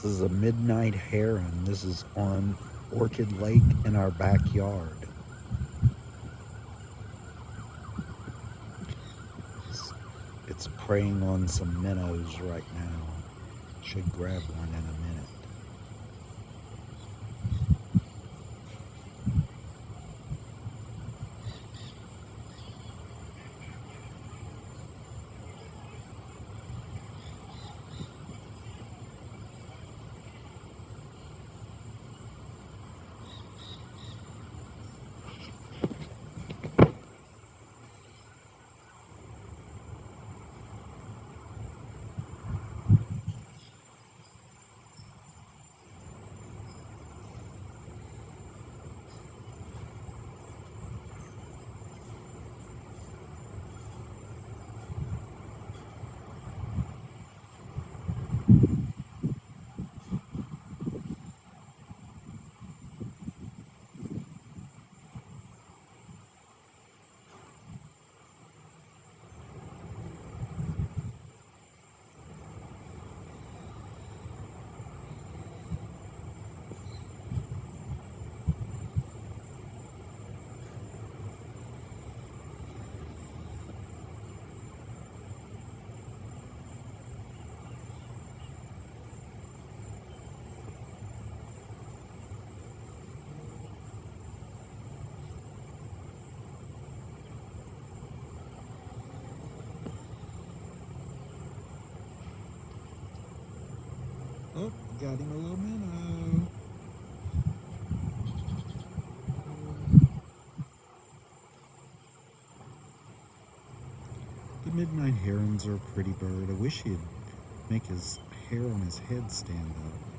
This is a midnight heron. This is on Orchid Lake in our backyard. It's preying on some minnows right now. Should grab one in a minute. Oh, got him a little minnow. The midnight heron's are a pretty bird. I wish he'd make his hair on his head stand up.